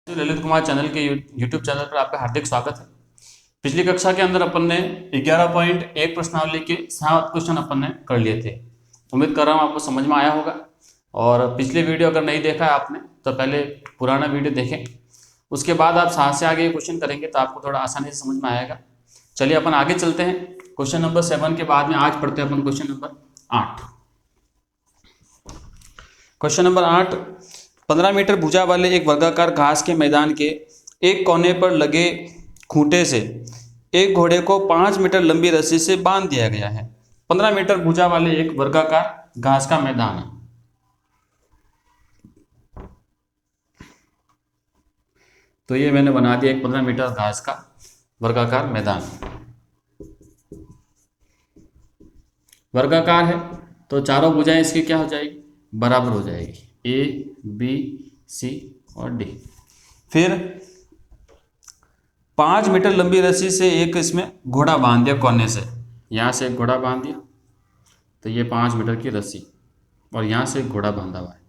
Lalit Kumar channel के YouTube channel पर आपका हार्दिक स्वागत है। पिछली कक्षा के अंदर अपन ने 11.1 प्रश्नावली के 7 क्वेश्चन अपन ने कर लिए थे। उम्मीद कर रहा हूँ आपको समझ में आया होगा। और पिछली वीडियो अगर नहीं देखा है आपने तो पहले पुराना वीडियो देखें, उसके बाद आप 7 से आगे क्वेश्चन करेंगे तो आपको थोड़ा आसानी से समझ में आएगा। चलिए अपन आगे चलते हैं। क्वेश्चन नंबर 7 के बाद में आज पढ़ते हैं अपन question number 8। Question number 8, 15 metre भुजा वाले एक वर्गाकार घास के मैदान के एक कोने पर लगे खूंटे से एक घोड़े को 5 मीटर लंबी रस्सी से बांध दिया गया है। 15 मीटर भुजा वाले एक वर्गाकार घास का मैदान है। तो ये मैंने बना दिया एक 15 मीटर घास का वर्गाकार मैदान। वर्गाकार है तो चारों भुजाएं इसकी क्या हो जाएगी, बराबर हो जाएगी, ए बी सी और डी। फिर 5 मीटर लंबी रस्सी से एक इसमें घोड़ा बांध दिया कोने से, यहाँ से एक घोड़ा बांध दिया तो ये 5 मीटर की रस्सी और यहाँ से एक घोड़ा बांधा हुआ है।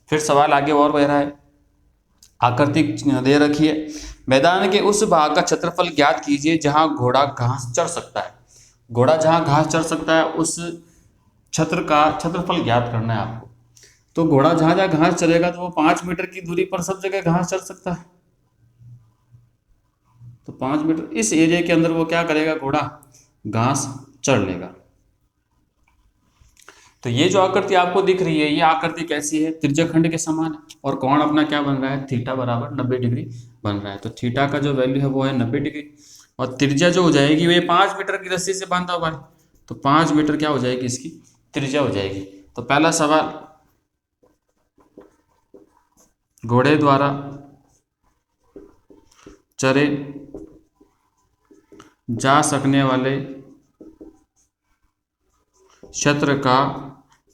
फिर सवाल आगे और बढ़ रहा है, आकृति दे रखी है, मैदान के उस भाग का क्षेत्रफल ज्ञात कीजिए जहां घोड़ा घास चढ़ सकता है। घोड़ा जहां घास चढ़ सकता है उस क्षेत्र का क्षेत्रफल ज्ञात करना है आपको। तो घोड़ा जहां जहां घास चलेगा तो वो 5 मीटर की दूरी पर सब जगह घास चढ़ सकता है। तो 5 मीटर इस एरिया के अंदर वो क्या करेगा, घोड़ा घास चढ़ लेगा। तो ये जो आकृति आपको दिख रही है, ये आकृति कैसी है, त्रिज्यखंड के समान है। और कोण अपना क्या बन रहा है, थीटा बराबर 90 डिग्री बन रहा है। तो थीटा का जो वैल्यू है वो है 90 डिग्री और त्रिज्या जो हो जाएगी वो 5 मीटर की रस्सी से बांधा हुआ है। तो 5 मीटर क्या हो जाएगी, इसकी त्रिज्या हो जाएगी। तो पहला सवाल, घोड़े द्वारा चरे जा सकने वाले क्षेत्र का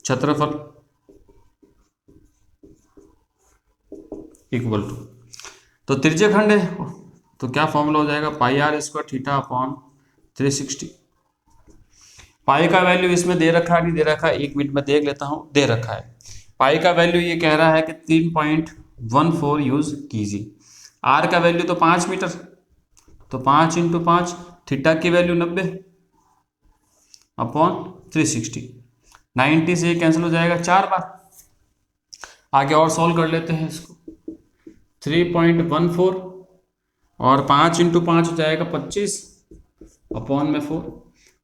क्षेत्रफल इक्वल टू, तो त्रिज्यखंड है तो क्या फॉर्मूला हो जाएगा, पाई आर स्क्वायर थीटा अपॉन 360। पाई का वैल्यू इसमें दे रखा है नहीं दे रखा है, 1 मिनट में देख लेता हूं, दे रखा है। पाई का वैल्यू ये कह रहा है कि 3.14 यूज कीजिए। आर का वैल्यू तो 5 मीटर, तो 5 × 5, थीटा की वैल्यू 90 अपॉन 360। 90 से ये कैंसिल हो जाएगा 4 बार। आगे और सॉल्व कर लेते हैं इसको, 3.14 और 5 × 5 हो जाएगा 25 अपॉन में 4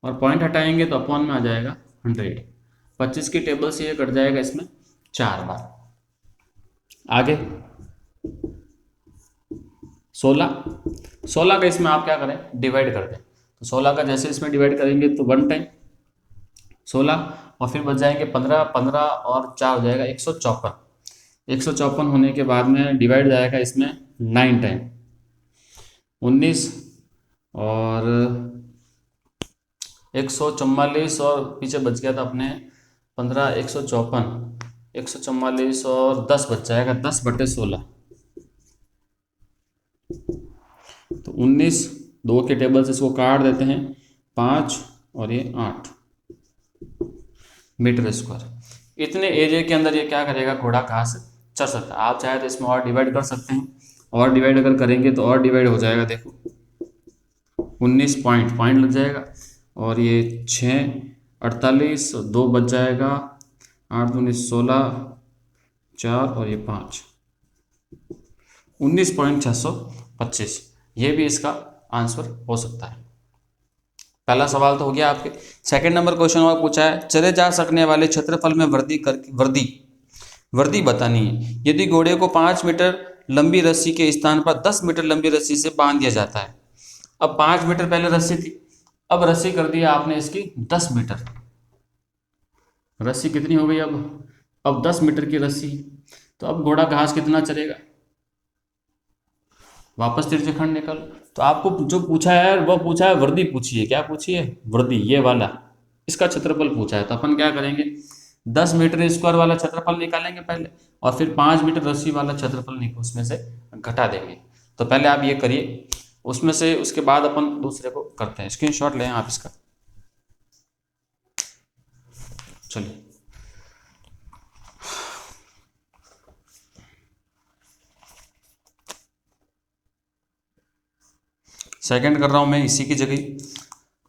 और पॉइंट हटाएंगे तो अपॉन में आ जाएगा 100। 25 की टेबल से ये कट जाएगा इसमें 4 बार। आगे 16 का इसमें आप क्या करें, डिवाइड कर दें। तो 16 का जैसे इसमें डिवाइड करेंगे तो 1 टाइम 16 और फिर बच जाएंगे 15, 15 और 4 हो जाएगा 154। 154 होने के बाद में डिवाइड जाएगा इसमें 9 टाइम, 19 और 144 और पीछे बच गया था अपने 15, 154, 144 और 10 बच जाएगा, 10/16। तो 19, 2 के टेबल से इसको काट देते हैं, 5 और ये 8 मीटर स्क्वायर। इतने एरिया के अंदर ये क्या करेगा, घोड़ा घास चढ़ सकता है। आप चाहे तो इसमें और डिवाइड कर सकते हैं, और डिवाइड अगर करेंगे तो और डिवाइड हो जाएगा, देखो 19 पॉइंट लग जाएगा और ये 6, 48, 2 बच जाएगा, 8 दूनी 16, 4 और ये 5, 19.625। ये भी इसका आंसर हो सकता है। पहला सवाल तो हो गया आपके। सेकंड नंबर क्वेश्चन और पूछा है, चले जा सकने वाले क्षेत्रफल में वृद्धि बतानी है। यदि घोड़े को 5 मीटर लंबी रस्सी के स्थान पर 10 मीटर लंबी रस्सी से बांध दिया जाता है। अब 5 मीटर पहले रस्सी थी, अब रस्सी कर दिया आपने इसकी 10 मीटर। रस्सी कितनी हो गई, अब 10 मीटर की रस्सी। तो अब घोड़ा घास कितना चलेगा, वापस त्रिज्यखंड निकल। तो आपको जो पूछा है वो पूछा है वृद्धि पूछी है, क्या पूछी है, वृद्धि, ये वाला इसका क्षेत्रफल पूछा है। तो अपन क्या करेंगे, 10 मीटर स्क्वायर वाला क्षेत्रफल निकालेंगे पहले और फिर 5 मीटर रस्सी वाला क्षेत्रफल उसमें से घटा देंगे। तो पहले आप ये करिए, उसमें से उसके बाद अपन दूसरे को करते हैं। स्क्रीनशॉट लें आप इसका। चलिए सेकंड कर रहा हूँ मैं इसी की जगह।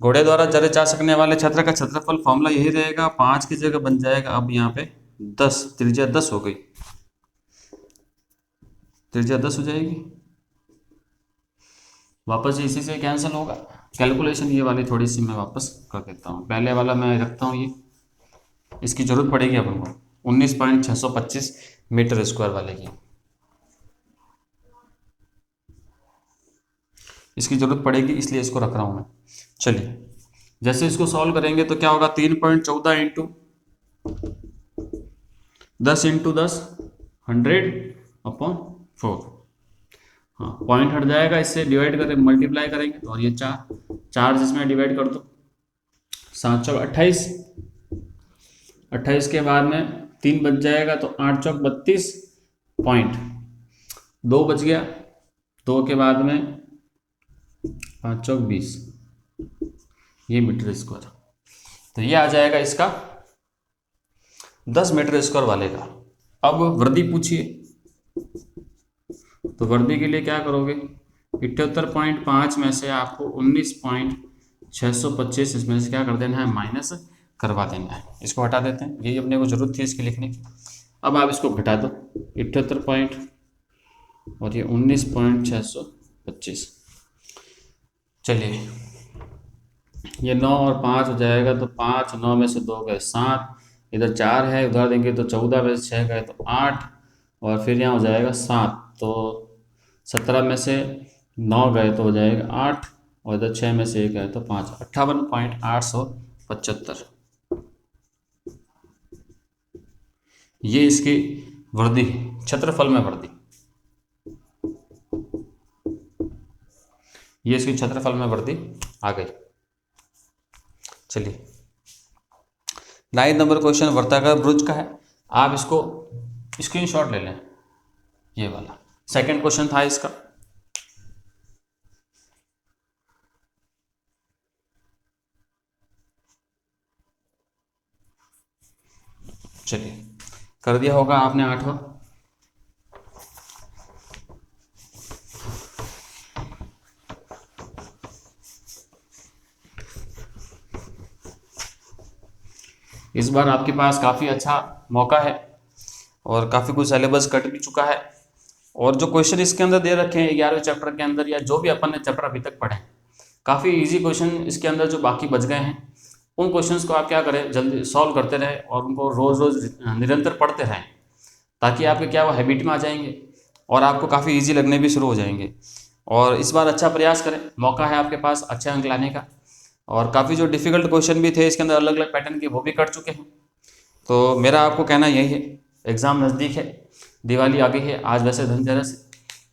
घोड़े द्वारा चले जा सकने वाले क्षेत्र का क्षेत्रफल फॉर्मूला यही रहेगा, 5 की जगह बन जाएगा अब यहाँ पे 10, त्रिज्या 10 हो गई, त्रिज्या 10 हो जाएगी। वापस इसी से कैंसिल होगा। कैलकुलेशन ये वाली थोड़ी सी मैं वापस कर देता हूँ, पहले वाला मैं रखता हूँ, ये इसकी जरूरत पड़ेगी अपन को 19.625 मीटर स्क्वायर वाले की, इसकी जरूरत पड़ेगी, इसलिए इसको रख रहा हूँ मैं। चलिए जैसे इसको सॉल्व करेंगे तो क्या होगा, 3.14 इंटू 10 इंटू 10 100/4। हाँ पॉइंट हट जाएगा, इससे डिवाइड करें मल्टीप्लाई करेंगे तो, और ये 4 जिसमें डिवाइड कर दो, 7 चौक 28, 28 के बाद में 3 बच जाएगा तो 8 चौक 32 पॉइंट, 2 बच गया, 2 के बाद में 5 चौक 20, ये मीटर स्क्वायर। तो ये आ जाएगा इसका 10 मीटर स्क्वायर वाले का। अब वर्दी पूछिए, तो वर्दी के लिए क्या करोगे, 78.5 में से आपको 19.625 इसमें से क्या कर देना है, माइनस करवा देना है। इसको हटा देते हैं, यही अपने को जरूरत थी इसकी लिखने की। अब आप इसको घटा दो, 78 पॉइंट और ये 19.625। चलिए ये 9 और 5 हो जाएगा, तो 5, 9 में से 2 गए 7, इधर 4 है, उधर देंगे तो 14 में से 6 गए तो 8, और फिर यहाँ हो जाएगा 7, तो 17 में से 9 गए तो हो जाएगा 8, और इधर 6 में से 1 गए तो 5, 58.875। ये इसकी वृद्धि, क्षेत्रफल में वृद्धि, ये इसकी क्षेत्रफल में वृद्धि आ गई। चलिए 9 नंबर क्वेश्चन वर्ताकार ब्रुज का है, आप इसको स्क्रीनशॉट ले लें, ये वाला सेकंड क्वेश्चन था इसका। चलिए कर दिया होगा आपने 8वां। इस बार आपके पास काफ़ी अच्छा मौका है और काफ़ी कुछ सिलेबस कट भी चुका है, और जो क्वेश्चन इसके अंदर दे रखे हैं 11वें चैप्टर के अंदर, या जो भी अपन ने चैप्टर अभी तक पढ़े, काफ़ी इजी क्वेश्चन इसके अंदर जो बाकी बच गए हैं, उन क्वेश्चंस को आप क्या करें, जल्दी सॉल्व करते रहें और उनको रोज़ रोज़ निरंतर पढ़ते रहें, ताकि आपके क्या वो हैबिट में आ जाएंगे और आपको काफ़ी ईजी लगने भी शुरू हो जाएंगे। और इस बार अच्छा प्रयास करें, मौका है आपके पास अच्छे अंक लाने का। और काफ़ी जो डिफ़िकल्ट क्वेश्चन भी थे इसके अंदर अलग अलग पैटर्न के, वो भी कट चुके हैं। तो मेरा आपको कहना यही है, एग्ज़ाम नज़दीक है, दिवाली आ गई है, आज वैसे धनतेरस,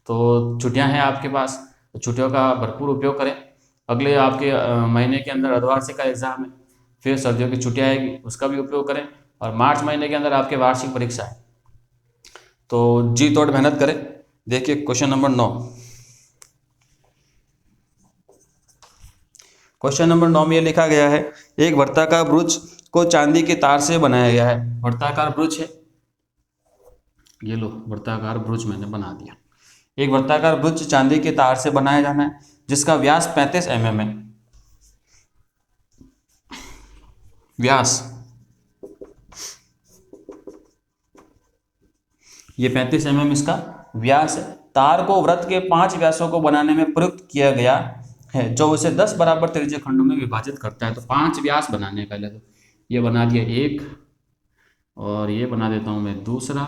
तो छुट्टियां हैं आपके पास, तो छुट्टियों का भरपूर उपयोग करें। अगले आपके महीने के अंदर अर्धवार्षिक का एग्ज़ाम है, फिर सर्दियों की छुट्टियां आएगी, उसका भी उपयोग करें, और मार्च महीने के अंदर आपके वार्षिक परीक्षा है, तो जी तोड़ मेहनत करें। देखिए क्वेश्चन नंबर 9, क्वेश्चन नंबर 9 में ये लिखा गया है, एक वर्ताकार ब्रुज को चांदी के तार से बनाया गया है। वर्ताकार ब्रुज है, ये लो वर्ताकार ब्रुज मैंने बना दिया। एक वर्ताकार ब्रुज चांदी के तार से बनाया जाना है, जिसका व्यास 35 mm है। व्यास ये 35 mm इसका व्यास है। तार को वृत्त के 5 व्यासों को बनाने में प्रयुक्त किया गया है, जो उसे 10 बराबर त्रिज्यीय खंडों में विभाजित करता है। तो 5 व्यास बनाने पहले तो ये बना दिया एक, और ये बना देता हूं मैं दूसरा,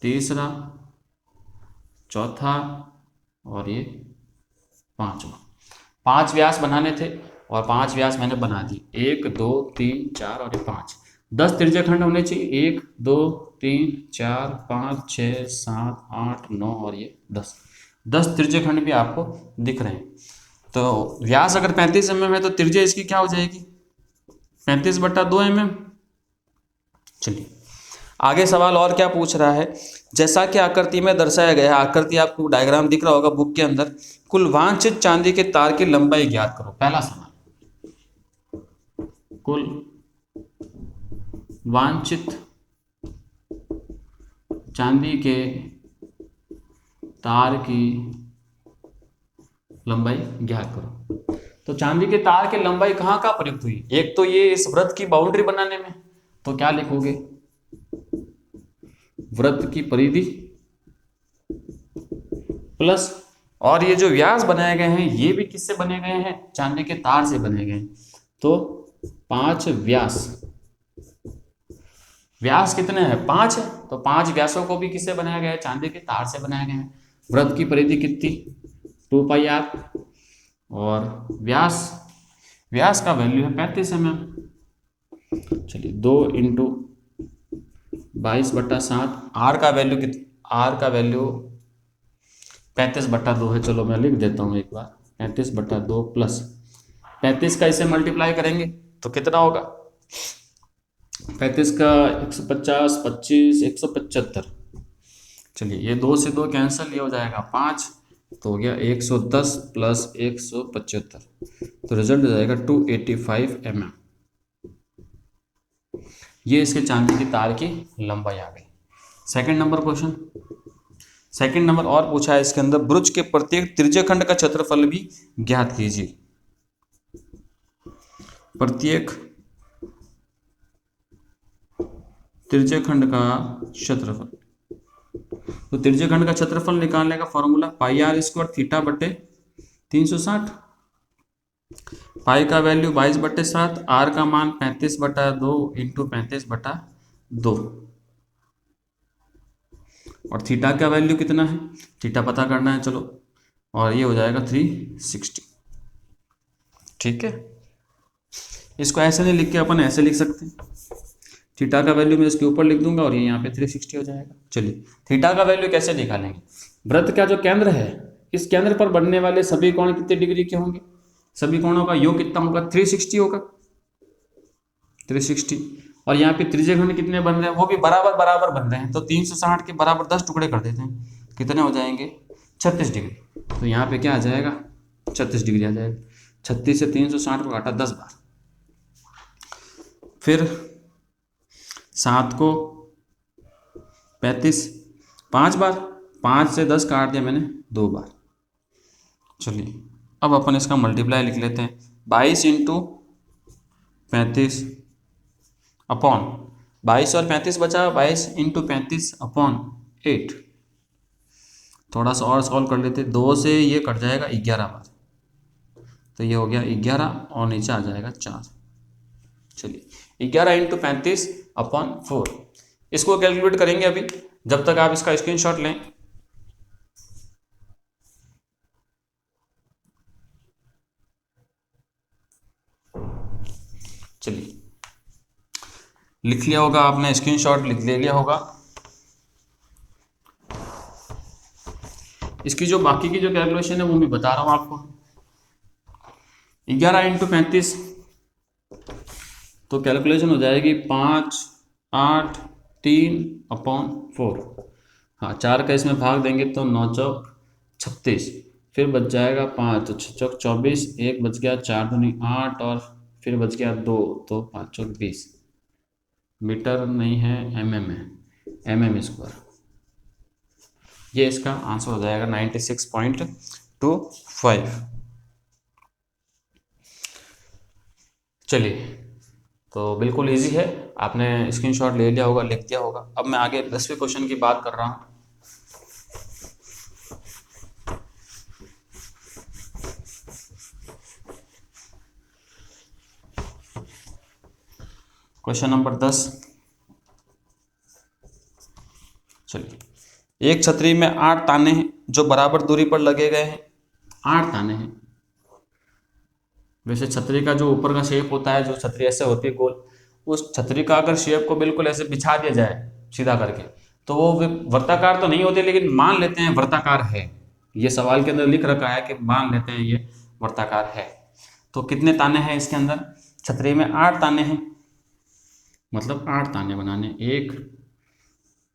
तीसरा, चौथा, और ये 5वां। 5 व्यास बनाने थे और 5 व्यास मैंने बना दिए, 1 2 3 4 और ये 5। 10 त्रिज्यीय खंड होने चाहिए, 1 2 3 4 5 6 7 8 9 और ये 10 त्रिज्यीय खंड भी आपको दिख रहे हैं। तो व्यास अगर 35 mm है तो त्रिज्या इसकी क्या हो जाएगी, 35/2 mm। चलिए आगे सवाल और क्या पूछ रहा है, जैसा कि आकृति में दर्शाया गया है, आकृति आपको डायग्राम दिख रहा होगा बुक के अंदर, कुल वांछित चांदी के तार की लंबाई ज्ञात करो। पहला सवाल, कुल वांछित चांदी के तार की लंबाई ज्ञात करो। तो चांदी के तार की लंबाई कहाँ कहाँ प्रयुक्त हुई? एक तो ये इस वृत्त की बाउंड्री बनाने में, तो क्या लिखोगे? वृत्त की परिधि प्लस, और ये जो व्यास बनाए गए हैं ये भी किससे बने गए हैं? चांदी के तार से बने गए हैं। तो 5 व्यास, व्यास कितने हैं? 5 है, तो 5 व्यासों को भी किससे बनाया गया है? चांदी के तार से बनाया गया है। वृत्त की परिधि कितनी? 2 पाई आर, और व्यास, व्यास का वैल्यू है 35 mm। चलिए 2 इंटू 22/7, आर का वैल्यू आर का वैल्यू 35/2 है। चलो मैं लिख देता हूँ एक बार, 35/2 प्लस 35 का इसे मल्टीप्लाई करेंगे तो कितना होगा? 35 का 150, 25, 175। चलिए ये 2 से 2 कैंसिल, ये हो जाएगा 5, तो हो गया 110 प्लस 175, तो रिजल्ट हो जाएगा 285 mm। ये इसके चांदी की तार की लंबाई आ गई। Second number question, second number और पूछा है इसके अंदर, ब्रुज के प्रत्येक त्रिज्यखंड का क्षेत्रफल भी ज्ञात कीजिए। प्रत्येक त्रिज्यखंड का क्षेत्रफल, तो त्रिज्यखंड का क्षेत्रफल निकालने का formula pi r square theta बटे 360। पाई का वैल्यू 22/7, आर का मान 35/2 इंटू 35/2, और थीटा का वैल्यू कितना है? थीटा पता करना है, चलो, और ये हो जाएगा 360। ठीक है, इसको ऐसे नहीं लिख के अपन ऐसे लिख सकते हैं। थीटा का वैल्यू मैं इसके ऊपर लिख दूंगा और ये यहाँ पे 360 हो जाएगा। चलिए थीटा का वैल्यू कैसे निकालेंगे? वृत्त का जो केंद्र है, इस केंद्र पर बनने वाले सभी कोण कितने डिग्री के होंगे? सभी कोणों का योग कितना होगा? 360 होगा, 360। और यहाँ पे त्रिज्यखंड कितने बन रहे हैं? वो भी बराबर बराबर बन रहे हैं, तो 360 के बराबर 10 टुकड़े कर देते हैं, कितने हो जाएंगे? 36 डिग्री। तो यहाँ पे क्या आ जाएगा? 36 डिग्री आ जाएगा। 36 से 360 को काटा 10 बार, फिर 7 को 35 5 बार, 5 से 10 काट दिया मैंने 2 बार। चलिए अब अपन इसका मल्टीप्लाई लिख लेते हैं, 22 इंटू 35 अपॉन 22 और 35 बचा, 22 इंटू 35 अपॉन 8। थोड़ा सा और सॉल्व कर लेते, 2 से ये कट जाएगा 11 बार, तो ये हो गया 11 और नीचे आ जाएगा 4। चलिए 11 इंटू 35 अपॉन 4, इसको कैलकुलेट करेंगे अभी, जब तक आप इसका स्क्रीनशॉट लें। चलिए लिख लिया होगा आपने, स्क्रीनशॉट ले लिया होगा। इसकी जो बाकी की जो कैलकुलेशन है वो मैं बता रहा हूं आपको। 11 इंटू 35, तो कैलकुलेशन हो जाएगी 5, 8, 3 अपॉन 4। हाँ 4 का इसमें भाग देंगे तो 9 चौक 36, फिर बच जाएगा 5, तो 6 चौक 24, 1 बच गया, 4 दूनी 8, और फिर बच गया 2, तो 5 चौक 20। मीटर नहीं है, mm है, mm स्क्वायर। ये इसका आंसर हो जाएगा 96.25। चलिए तो बिल्कुल इजी है, आपने स्क्रीनशॉट ले लिया होगा, लिख दिया होगा। अब मैं आगे 10वें क्वेश्चन की बात कर रहा हूँ। Question number 10। चलिए, एक छतरी में 8 ताने हैं जो बराबर दूरी पर लगे गए हैं। 8 ताने हैं। वैसे छतरी का जो ऊपर का शेप होता है, जो छतरी ऐसे होती है गोल, उस छतरी का अगर शेप को बिल्कुल ऐसे बिछा दिया जाए सीधा करके, तो वो वर्ताकार तो नहीं होती, लेकिन मान लेते हैं वर्ताकार है। ये सवाल के अंदर लिख रखा है कि मान लेते हैं ये वर्ताकार है। तो कितने ताने हैं इसके अंदर? छतरी में 8 ताने हैं, मतलब 8 ताने बनाने, 1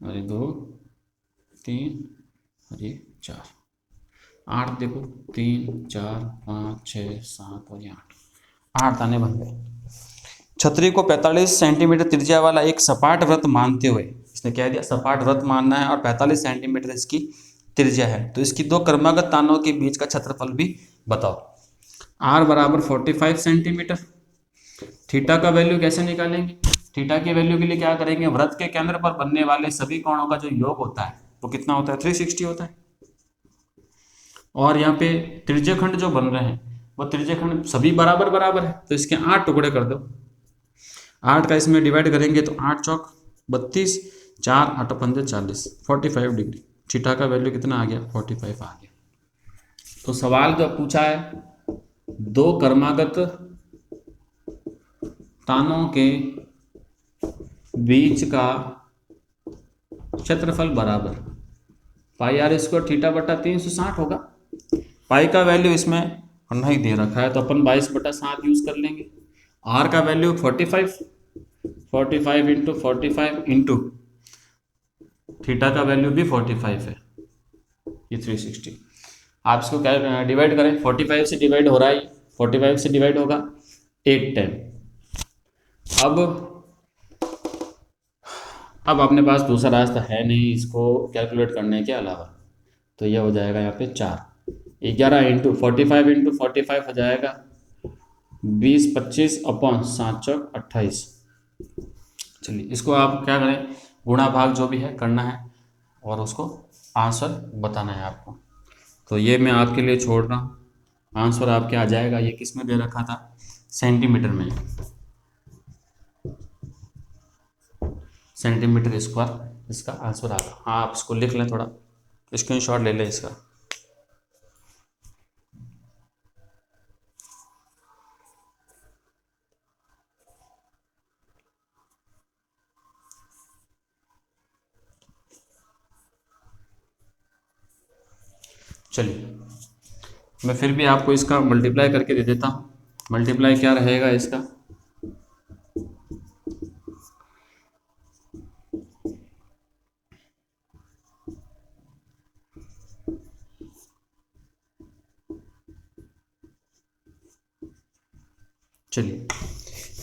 और 2 3 और ये 4। 8 देखो, 3 4 5 6 7 और ये 8 ताने बन गए। छतरी को 45 सेंटीमीटर त्रिज्या वाला एक सपाट वृत्त मानते हुए, इसने कह दिया सपाट वृत्त मानना है और 45 सेंटीमीटर इसकी त्रिज्या है, तो इसकी 2 क्रमागत तानों के बीच का क्षेत्रफल भी बताओ। आर बराबर 45 सेंटीमीटर। थीटा का वैल्यू कैसे निकालेंगे? थीटा की वैल्यू के लिए क्या करेंगे, वृत्त के केंद्र पर बनने वाले सभी कोणों का जो योग होता है वो कितना होता है, 360 होता है। और यहाँ पे त्रिज्यखंड जो बन रहे हैं वो त्रिज्यखंड सभी बराबर बराबर है, तो इसके 8 टुकड़े कर दो। 8 का इसमें डिवाइड करेंगे तो 8 चौक 32, 4 8 पंजे 40, 45 डिग्री। थीटा का वैल्यू कितना आ गया, 45 आ गया। तो सवाल जो पूछा है, दो क्रमागत तानों के बीच का क्षेत्रफल बराबर पाई आर स्क्वायर थीटा बटा 360 होगा। पाई का वैल्यू इसमें नहीं दे रखा है तो अपन 22/7 यूज कर लेंगे। आर का वैल्यू 45, 45 इंटू 45 इंटू थीटा का वैल्यू भी 45 है, ये 360। आप इसको क्या डिवाइड करें, 45 से डिवाइड हो रहा है, 45 से डिवाइड होगा 8 टाइम। अब अपने पास दूसरा रास्ता है नहीं इसको कैलकुलेट करने के अलावा, तो यह हो जाएगा यहाँ पे 4, 11 इंटू 45 इंटू 45 हो जाएगा 20, 25 अपॉन 7 चौक 28। चलिए इसको आप क्या करें, गुणा भाग जो भी है करना है और उसको आंसर बताना है आपको। तो ये मैं आपके लिए छोड़ रहा हूँ, आंसर आपके आ जाएगा। ये किस में दे रखा था, सेंटीमीटर में, सेंटीमीटर स्क्वायर इसका आंसर आ गया। हाँ आप इसको लिख लें, थोड़ा स्क्रीनशॉट ले लें इसका। चलिए मैं फिर भी आपको इसका मल्टीप्लाई करके दे देता हूँ। मल्टीप्लाई क्या रहेगा इसका, चलिए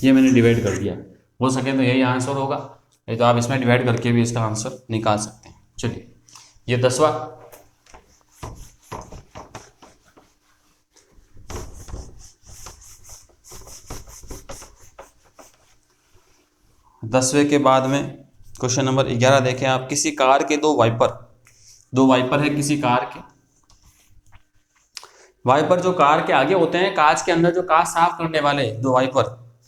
ये मैंने डिवाइड कर दिया, हो सके तो यही आंसर होगा, नहीं तो आप इसमें डिवाइड करके भी इसका आंसर निकाल सकते हैं। चलिए ये 10वां, 10वें के बाद में क्वेश्चन नंबर 11 देखें आप। किसी कार के दो वाइपर है किसी कार के। वाइपर जो कार के आगे होते हैं, कांच के अंदर जो कांच साफ करने वाले दो वाइपर,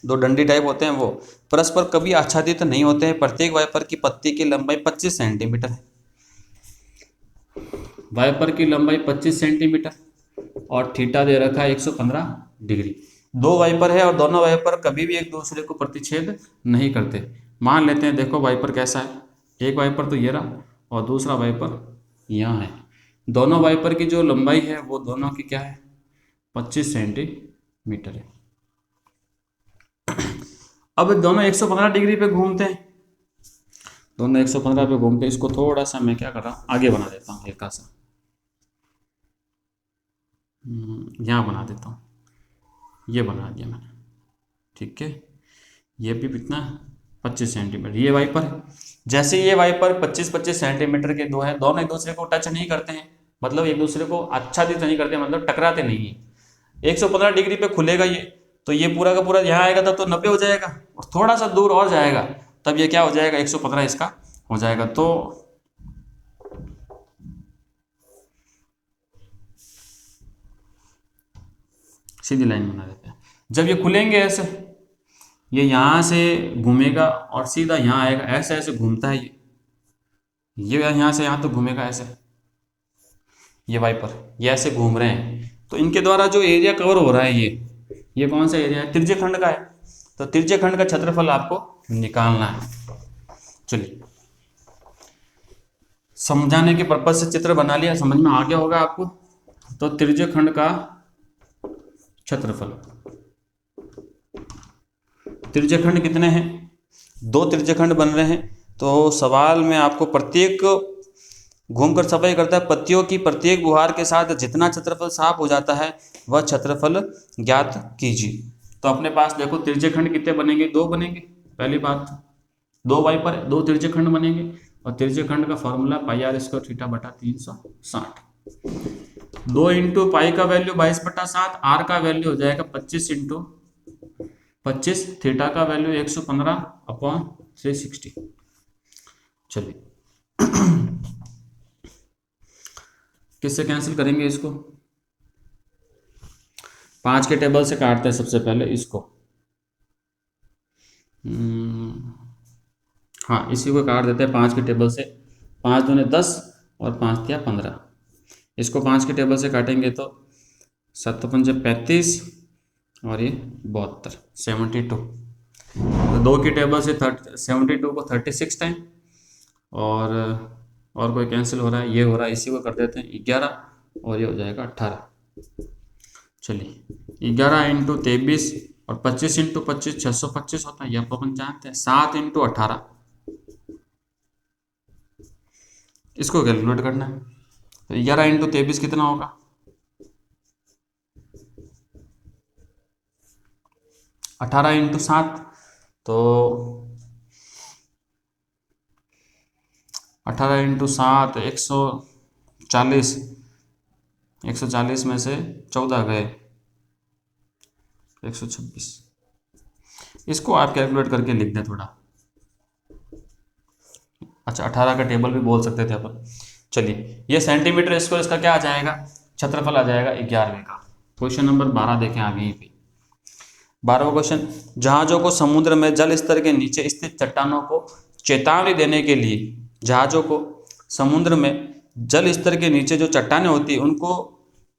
दो डंडी टाइप होते हैं, वो परस्पर कभी आच्छादित नहीं होते हैं। प्रत्येक वाइपर की पत्ती की लंबाई 25 सेंटीमीटर है। वाइपर की लंबाई 25 सेंटीमीटर और थीटा दे रखा है 115 डिग्री। दो वाइपर है और दोनों वाइपर कभी भी एक दूसरे को प्रतिच्छेद नहीं करते। मान लेते हैं, देखो वाइपर कैसा है, एक वाइपर तो ये रहा और दूसरा वाइपर यहाँ है। दोनों वाइपर की जो लंबाई है वो दोनों की क्या है, 25 सेंटीमीटर है। अब दोनों 115 डिग्री पे घूमते हैं, दोनों 115 पे घूमते हैं। इसको थोड़ा सा मैं क्या कर रहा हूँ, आगे बना देता हूँ, हल्का सा यहाँ बना देता हूँ, ये बना दिया मैंने, ठीक है। ये भी कितना, 25 सेंटीमीटर। ये वाइपर है, जैसे ये वाइपर 25-25 सेंटीमीटर के दो हैं, दोनों एक दूसरे को टच नहीं करते हैं, मतलब एक दूसरे को आच्छादित नहीं करते, मतलब टकराते नहीं है। 115 डिग्री पे खुलेगा ये, तो ये पूरा का पूरा यहाँ आएगा तब तो 90 हो जाएगा, और थोड़ा सा दूर और जाएगा तब ये क्या हो जाएगा, 115 इसका हो जाएगा। तो सीधी लाइन बना देते हैं। जब ये खुलेंगे ऐसे, ये यहाँ से घूमेगा और सीधा यहाँ आएगा, ऐसे ऐसे घूमता है ये यहाँ से यहाँ तो घूमेगा ऐसे। ये वाइपर ये ऐसे घूम रहे हैं, तो इनके द्वारा जो एरिया कवर हो रहा है ये कौन सा एरिया है, त्रिज्यखंड का है। तो त्रिज्यखंड का क्षेत्रफल आपको निकालना है। चलिए समझाने के पर्पज से चित्र बना लिया, समझ में आ गया होगा आपको। तो त्रिज्यखंड का क्षेत्रफल, त्रिज्यखंड कितने हैं, दो त्रिज्यखंड बन रहे हैं। तो सवाल में आपको प्रत्येक घूमकर सफाई करता है, पत्तियों की प्रत्येक बुहार के साथ जितना क्षेत्रफल साफ हो जाता है वह क्षेत्रफल ज्ञात कीजिए। तो अपने पास देखो त्रिज्यखंड कितने बनेंगे, दो बनेंगे। पहली बात, दो वाइपर दो त्रिज्यखंड बनेंगे, और त्रिज्यखंड का formula pi r square theta बटा 360। 2 इंटू पाई का वैल्यू 22/7, आर का वैल्यू हो जाएगा 25 इंटू 25, थीटा का वैल्यू 115/360। चलिए किससे कैंसिल करेंगे इसको? 5 के टेबल से काटते हैं सबसे पहले इसको। हाँ, इसी को काट देते हैं 5 के टेबल से। 5 दूने 10 और 5 दिया 15। इसको 5 के टेबल से काटेंगे तो 7 पंजे 35 और ये 72, 72। तो 2 की टेबल से 72 को 36 टाइम, और कोई कैंसिल हो रहा है, ये हो रहा है, इसी को कर देते हैं 11 और ये हो जाएगा 18। चलिए 11 इंटू 23 और 25 इंटू 25 625 होता है, ये आप अपन जानते हैं। 7 इंटू 18, इसको कैलकुलेट करना है। तो 11 इंटू 23 कितना होगा? 18 इंटू 7, तो 18 इंटू 7 140। 140 में से 14 गए 126। इसको आप कैलकुलेट करके लिख दें थोड़ा। अच्छा, 18 का टेबल भी बोल सकते थे अपन। चलिए ये सेंटीमीटर स्क्वायर, इसका क्या आ जाएगा? क्षेत्रफल आ जाएगा 11वें का। क्वेश्चन नंबर 12 देखें आगे ही पे। 12वां क्वेश्चन, जहाजों को समुद्र में जल स्तर के नीचे स्थित चट्टानों को चेतावनी देने के लिए, जहाजों को समुद्र में जल स्तर के नीचे जो चट्टानें होती है उनको,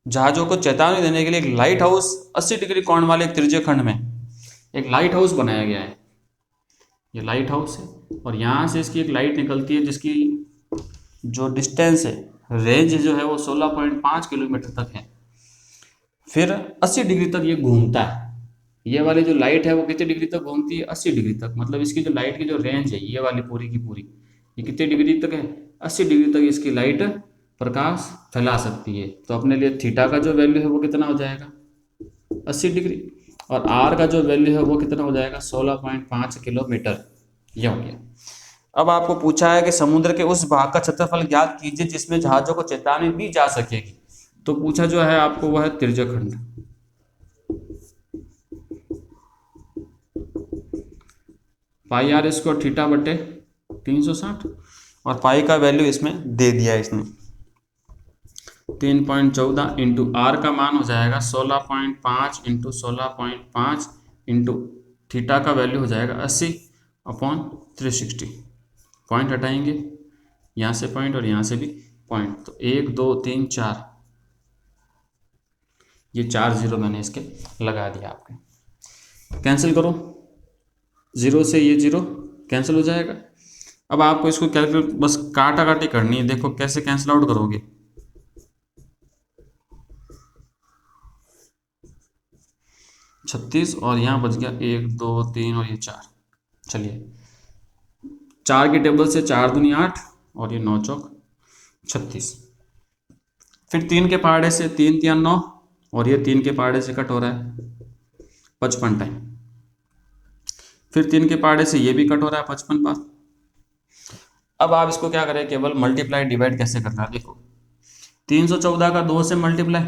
जहाजों को चेतावनी देने के लिए एक लाइट हाउस 80 डिग्री कोण वाले एक त्रिज्यीय खंड में एक लाइट हाउस बनाया गया है। ये लाइट हाउस है और यहाँ से इसकी एक लाइट निकलती है जिसकी जो डिस्टेंस है, रेंज जो है वो 16.5 किलोमीटर तक है। फिर 80 डिग्री तक ये घूमता है। ये वाली जो लाइट है वो कितने डिग्री तक घूमती है? 80 डिग्री तक। मतलब इसकी जो लाइट की जो रेंज है, ये वाली पूरी की पूरी, ये कितने डिग्री तक है? 80 डिग्री तक इसकी लाइट प्रकाश फैला सकती है। तो अपने लिए थीटा का जो वैल्यू है वो कितना हो जाएगा? 80 डिग्री। और आर का जो वैल्यू है वो कितना हो जाएगा? 16.5 किलोमीटर। यह हो गया। अब आपको पूछा है कि समुद्र के उस भाग का क्षेत्रफल ज्ञात कीजिए जिसमें जहाजों को चेतावनी दी जा सकेगी। तो पूछा जो है आपको वह है त्रिज्यीय खंड। पाई आर स्क्वायर थीटा बटे 360 और पाई का वैल्यू इसमें दे दिया है इसने 3.14 इंटू आर का मान हो जाएगा 16.5 इंटू 16.5 इंटू थीटा का वैल्यू हो जाएगा 80/360। पॉइंट हटाएंगे, यहाँ से पॉइंट और यहाँ से भी पॉइंट, तो 1 2 3 4, ये 4 जीरो मैंने इसके लगा दिया। आपके कैंसिल करो, 0 से ये 0 कैंसिल हो जाएगा। अब आपको इसको कैलकुलेट बस काटा काटी करनी है। देखो कैसे कैंसिल आउट करोगे। 36 और यहाँ बच गया 1 2 3 और ये 4। चलिए 4 की टेबल से 4 दूनी 8 और ये 9 चौक 36। फिर 3 के पहाड़े से 3 3 9 और ये 3 के पहाड़े से कट हो रहा है 55 टाइम। फिर 3 के पहाड़े से ये भी कट हो रहा है 55 बार। अब आप इसको क्या करें, केवल मल्टीप्लाई डिवाइड कैसे करना है। देखो 314 का 2 से मल्टीप्लाई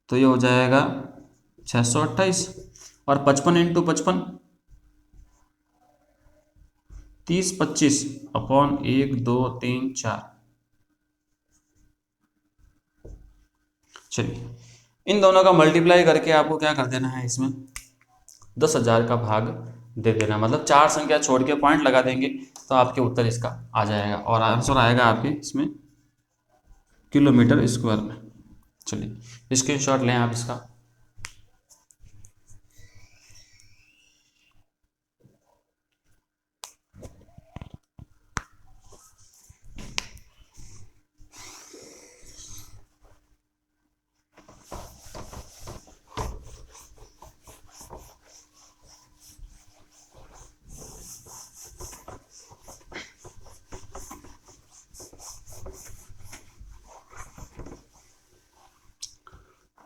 तो ये हो जाएगा 628 और 55 इंटू 55 30 25/1 2 3 4। चलिए इन दोनों का मल्टीप्लाई करके आपको क्या कर देना है, इसमें 10,000 का भाग दे देना। मतलब 4 संख्या छोड़ के पॉइंट लगा देंगे तो आपके उत्तर इसका आ जाएगा और आंसर आएगा आपके इसमें किलोमीटर स्क्वायर में। चलिए स्क्रीनशॉट लें आप इसका।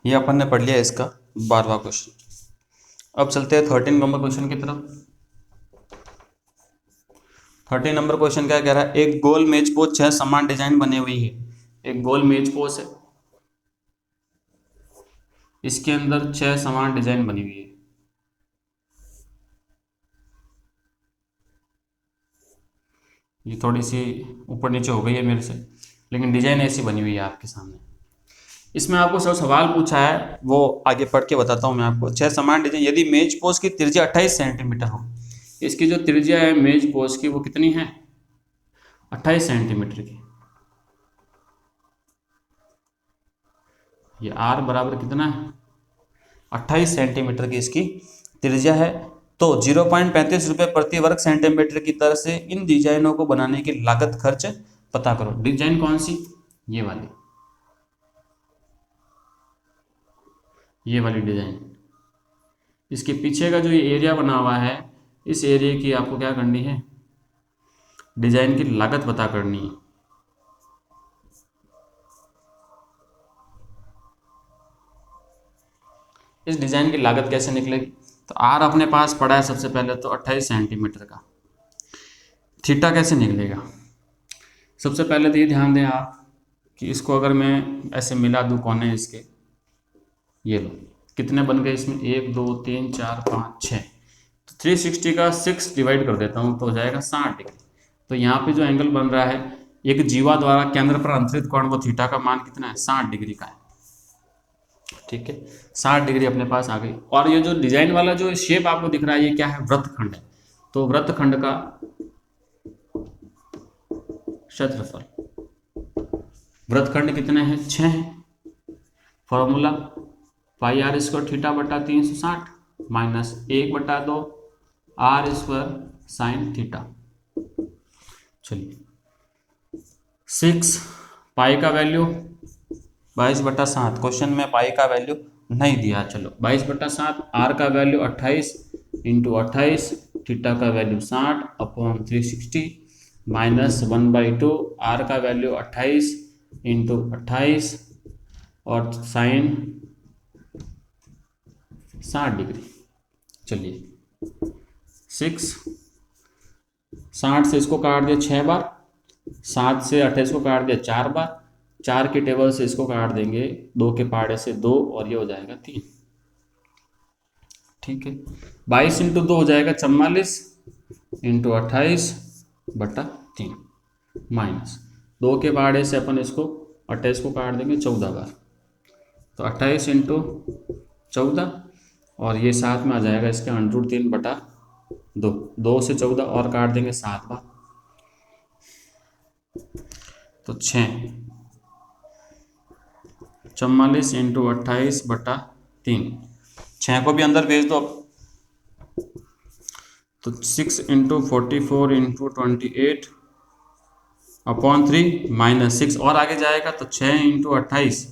ये अपन ने पढ़ लिया इसका 12वां क्वेश्चन। अब चलते हैं 13 नंबर क्वेश्चन की तरफ। 13 नंबर क्वेश्चन क्या कह रहा है, एक गोल मेज पोच 6 समान डिजाइन बनी हुई है। एक गोल मेज पोच है इसके अंदर 6 समान डिजाइन बनी हुई है। ये थोड़ी सी ऊपर नीचे हो गई है मेरे से, लेकिन डिजाइन ऐसी बनी हुई है आपके सामने। इसमें आपको सब सवाल पूछा है, वो आगे पढ़ के बताता हूँ मैं आपको। 6 समान डिजाइन, यदि मेज पोस्ट की त्रिज्या 28 सेंटीमीटर हो, इसकी जो त्रिज्या है मेज पोस्ट की वो कितनी है? 28 सेंटीमीटर की। ये आर बराबर कितना है? 28 सेंटीमीटर की इसकी त्रिज्या है। तो 0.35 रुपये प्रति वर्ग सेंटीमीटर की दर से इन डिजाइनों को बनाने की लागत खर्च पता करो। डिजाइन कौन सी? ये वाली, ये वाली डिजाइन। इसके पीछे का जो ये एरिया बना हुआ है, इस एरिया की आपको क्या करनी है? डिजाइन की लागत पता करनी है। इस डिजाइन की लागत कैसे निकलेगी? तो आर अपने पास पड़ा है सबसे पहले तो 28 सेंटीमीटर का। थीटा कैसे निकलेगा? सबसे पहले तो ये ध्यान दें आप कि इसको अगर मैं ऐसे मिला दूं कोने इसके, ये लो कितने बन गए इसमें, 1 2 3 4 5 6, तो 360 का 6 डिवाइड कर देता हूँ तो हो जाएगा 60 डिग्री। तो यहाँ पे जो एंगल बन रहा है एक जीवा द्वारा केंद्र पर अंतरित कोण, वो थीटा का मान कितना है? 60 डिग्री का है। ठीक है, 60 डिग्री अपने पास आ गई। और ये जो डिजाइन वाला जो शेप आपको दिख रहा है, ये क्या है? वृत्तखंड है। तो वृत्तखंड का क्षेत्रफल, वृत्तखंड कितने हैं? 6 है। Formula pi r square theta बटा 360 minus 1/2 r square sine theta. चलिए 6 पाई का वैल्यू 22/7। क्वेश्चन में पाई का वैल्यू नहीं दिया। चलो 22/7, आर का वैल्यू 28 इंटू 28, थीटा का वैल्यू 60 अपॉन 360 माइनस 1/2, आर का वैल्यू 28 इंटू 28 और साइन 60 डिग्री। चलिए 6, 60 से इसको काट दिया 6 बार, 7 से 28 को काट दिया 4 बार, 4 के टेबल से इसको काट देंगे 2 के पाड़े से 2 और ये हो जाएगा 3। ठीक है, 22 इंटू 2 हो जाएगा 44 इंटू 28/3 माइनस 2 के पाड़े से अपन इसको 28 को काट देंगे 14 बार, तो 28 इंटू 14 और ये साथ में आ जाएगा इसके √3/2। 2 से 14 और काट देंगे 7 बार, तो 6, 44 इंटू 28/3, 6 को भी अंदर भेज दो। तो 6 इंटू 44 इंटू 28 अपॉन 3 माइनस 6 और आगे जाएगा तो 6 इंटू 28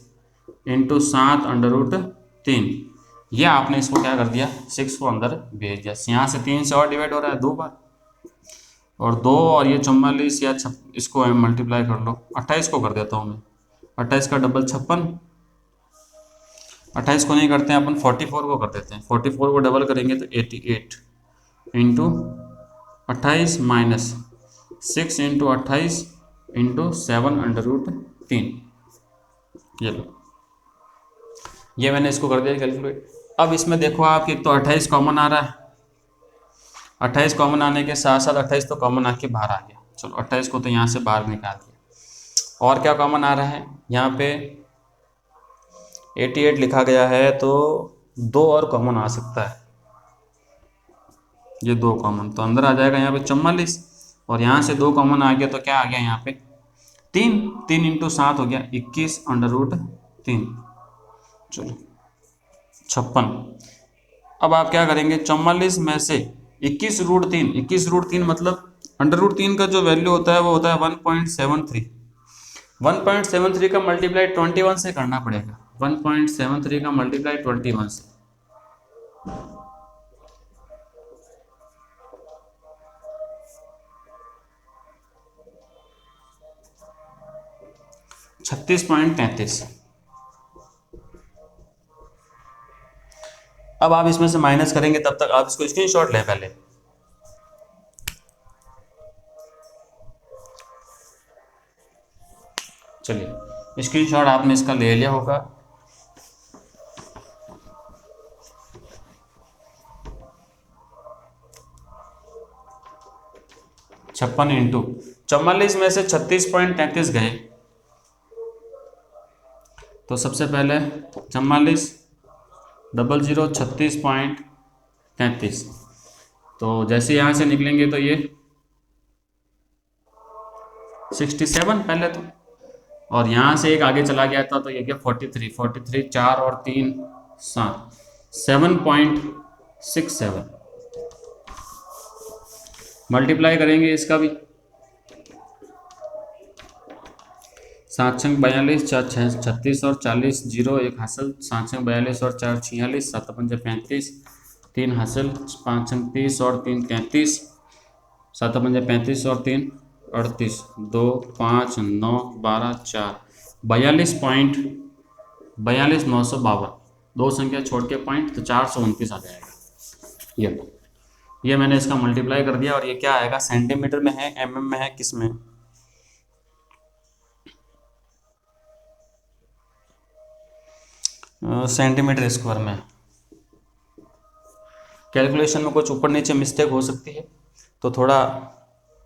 इंटू 7/3। यह आपने इसको क्या कर दिया? 6 को अंदर भेज दिया। यहाँ से 3 से और डिवाइड हो रहा है 2 बार, और 2 और ये 44 या इसको मल्टीप्लाई कर लो। 28 को कर देता हूँ मैं, 28 का डबल 56। 28 को नहीं करते हैं अपन, 44 को कर देते हैं। 44 को डबल करेंगे तो 88 इंटू 28 माइनस 6 इंटू 28 इंटू 7/3। ये लो, ये मैंने इसको कर दिया कैलकुलेट। अब इसमें देखो आप, एक तो 28 कॉमन आ रहा है, 28 कॉमन आने के साथ साथ 28 तो कॉमन आके बाहर आ गया। चलो 28 को तो यहाँ से बाहर निकाल दिया। और क्या कॉमन आ रहा है? यहाँ पे 88 लिखा गया है, तो 2 और कॉमन आ सकता है। ये 2 कॉमन तो अंदर आ जाएगा यहाँ पे 44, और यहाँ से 2 कॉमन आ गया तो क्या आ गया यहाँ पे? 3 इंटू 7 हो गया 21/3। चलो 56। अब आप क्या करेंगे? 44 में से 21√3, 21√3 मतलब √3 का जो वैल्यू होता है वो होता है 1.73। 1.73 का मल्टीप्लाई 21 से करना पड़ेगा। 1.73 का मल्टीप्लाई 21 से, 36.33। अब आप इसमें से माइनस करेंगे, तब तक आप इसको स्क्रीनशॉट लें पहले। चलिए स्क्रीनशॉट आपने इसका ले लिया होगा। 56 इंटू 44 में से 36.33 गए, तो सबसे पहले 44 00 36.33, तो जैसे यहाँ से निकलेंगे तो ये 67 पहले तो, और यहाँ से एक आगे चला गया था तो ये क्या 43 4 और 3 7 7.67, मल्टीप्लाई करेंगे इसका भी, 7 छंग 42 4 36 और 40 0 1 हासिल, 7 छंग 42 और 4 46 7 पंजे 35 3 हासिल, 5 छंग 30 और 3 33 7 पंजे 35 और 3 38 2 5 9 12 4 42.952, दो संख्या छोड़ के पॉइंट, तो 429 आ जाएगा। ये मैंने इसका मल्टीप्लाई कर दिया, और ये क्या आएगा, सेंटीमीटर में है, एमएम में है, किस में, सेंटीमीटर स्क्वायर में। कैलकुलेशन में कुछ ऊपर नीचे मिस्टेक हो सकती है, तो थोड़ा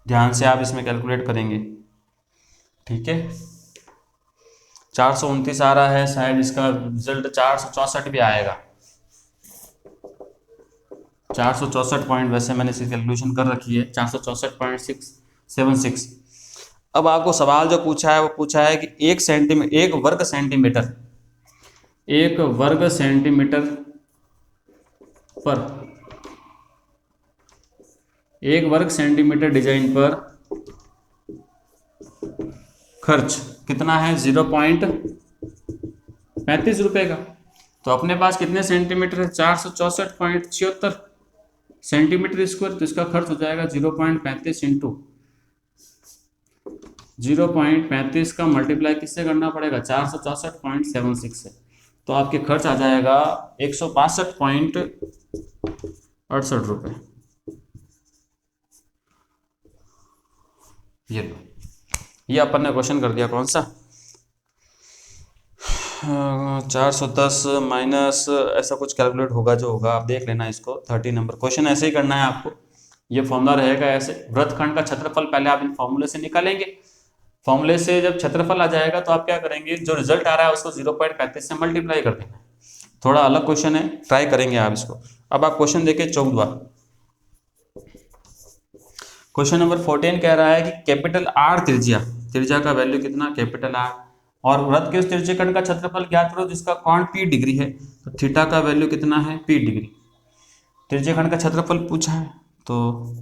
ध्यान से आप इसमें कैलकुलेट करेंगे, ठीक है। 429 आ रहा है, शायद इसका रिजल्ट 464 भी आएगा, 464 पॉइंट, वैसे मैंने इसकी कैलकुलेशन कर रखी है 464.676। अब आपको सवाल जो पूछा है वो पूछा है कि एक वर्ग सेंटीमीटर पर, एक वर्ग सेंटीमीटर डिजाइन पर खर्च कितना है, 0.35 रुपए का। तो अपने पास कितने सेंटीमीटर है, 464.76 सेंटीमीटर स्क्वायर, तो इसका खर्च हो जाएगा 0.35 इंटू 0.35 का मल्टीप्लाई किससे करना पड़ेगा, 464.76 से, तो आपके खर्च आ जाएगा 162.68 रुपये। ये अपन ने क्वेश्चन कर दिया कौन सा, 410 माइनस ऐसा कुछ कैलकुलेट होगा, जो होगा आप देख लेना इसको। 30 नंबर क्वेश्चन ऐसे ही करना है आपको, ये फॉर्मूला रहेगा ऐसे, वृत्तखंड का क्षेत्रफल पहले आप इन फॉर्मूले से निकालेंगे, फॉर्मूले से जब क्षेत्रफल आ जाएगा तो आप क्या करेंगे, जो रिजल्ट आ रहा है उसको 0.35 से मल्टीप्लाई कर देना है। थोड़ा अलग क्वेश्चन है, ट्राई करेंगे आप इसको। अब आप क्वेश्चन देखिए 14, क्वेश्चन नंबर 14 कह रहा है कि कैपिटल आर त्रिज्या का वैल्यू कितना, कैपिटल आर, और वृत्त के उस त्रिज्यखंड का क्षेत्रफल ज्ञात करो जिसका कोण P डिग्री है, तो थीटा का वैल्यू कितना है, P डिग्री। त्रिज्यखंड का क्षेत्रफल पूछा है, तो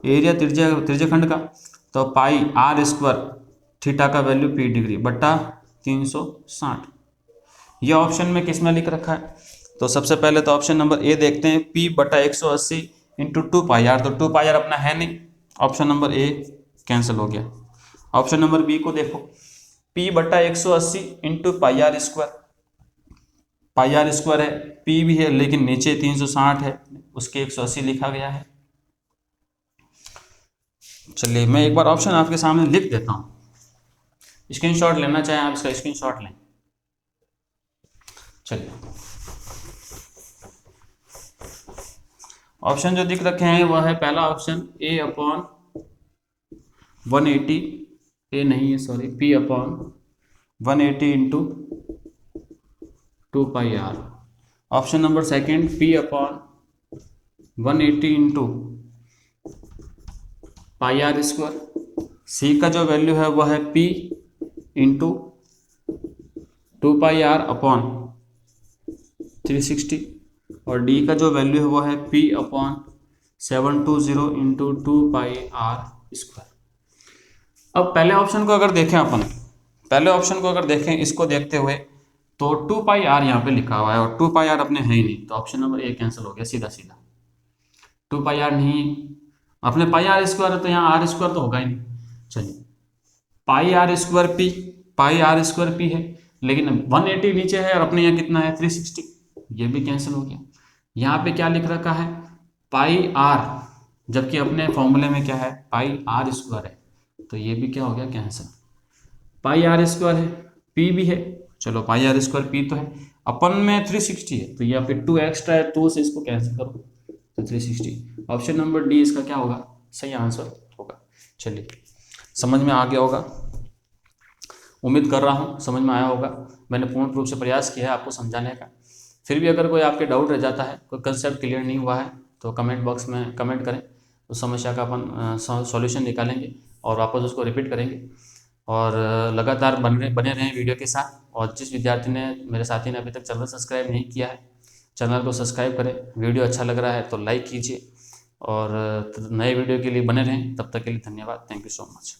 एरिया त्रिज्यखंड का, तो पाई आर स्क्वायर, थीटा का वैल्यू P डिग्री बट्टा 360। यह ऑप्शन में किस में लिख रखा है, तो सबसे पहले तो ऑप्शन नंबर ए देखते हैं, P बटा 180 इंटू 2 पाई आर, तो 2 पाई आर अपना है नहीं, ऑप्शन नंबर ए कैंसिल हो गया। ऑप्शन नंबर बी को देखो, P बटा 180 इंटू पाई आर स्क्वायर है, P भी है लेकिन नीचे 360 है, उसके 180 लिखा गया है। चलिए मैं एक बार ऑप्शन आपके सामने लिख देता हूं, स्क्रीनशॉट लेना चाहें आप इसका स्क्रीनशॉट लें। चलिए ऑप्शन जो दिख रखे हैं वह है पहला ऑप्शन A अपॉन 180, ए नहीं है sorry, P upon 180 into 2 pi r. Option number second P upon 180 into pi r square. C का जो वैल्यू है वह है P into 2 pi r upon 360, और D का जो वैल्यू है वो है P upon 720 into 2 pi r square. अब पहले ऑप्शन को अगर देखें, इसको देखते हुए, तो 2 पाई आर यहाँ पे लिखा हुआ है और 2 पाई आर अपने है ही नहीं, तो ऑप्शन नंबर ए कैंसिल हो गया सीधा सीधा। 2 पाई आर नहीं है, अपने पाई आर स्क्वायर है तो यहाँ आर स्क्वायर तो होगा ही नहीं। चलिए पाई आर स्क्वायर पी है, लेकिन 180 नीचे है और अपने यहाँ कितना है 360, ये भी कैंसिल हो गया। यहाँ पे क्या लिख रखा है पाई आर, जबकि अपने फॉर्मूले में क्या है पाई आर स्क्वायर है, तो ये भी क्या हो गया कैंसिल। पाई आर स्क्वायर है, पी भी है, चलो पाई आर स्क्वायर पी तो है, अपन में 360 है, तो यहाँ पे 2 एक्स्ट्रा है, 2 से इसको कैंसिल करो तो 360। ऑप्शन नंबर डी इसका क्या होगा सही आंसर होगा। चलिए, समझ में आ गया होगा, उम्मीद कर रहा हूँ समझ में आया होगा। मैंने पूर्ण रूप से प्रयास किया है आपको समझाने का। फिर भी अगर कोई आपके डाउट रह जाता है, कोई कंसेप्ट क्लियर नहीं हुआ है, तो कमेंट बॉक्स में कमेंट करें, उस समस्या का अपन सॉल्यूशन निकालेंगे और वापस उसको रिपीट करेंगे। और लगातार बने रहें वीडियो के साथ। और जिस विद्यार्थी ने, मेरे साथी ने अभी तक चैनल सब्सक्राइब नहीं किया है, चैनल को सब्सक्राइब करें। वीडियो अच्छा लग रहा है तो लाइक कीजिए और नए वीडियो के लिए बने रहें। तब तक के लिए धन्यवाद। Thank you so much.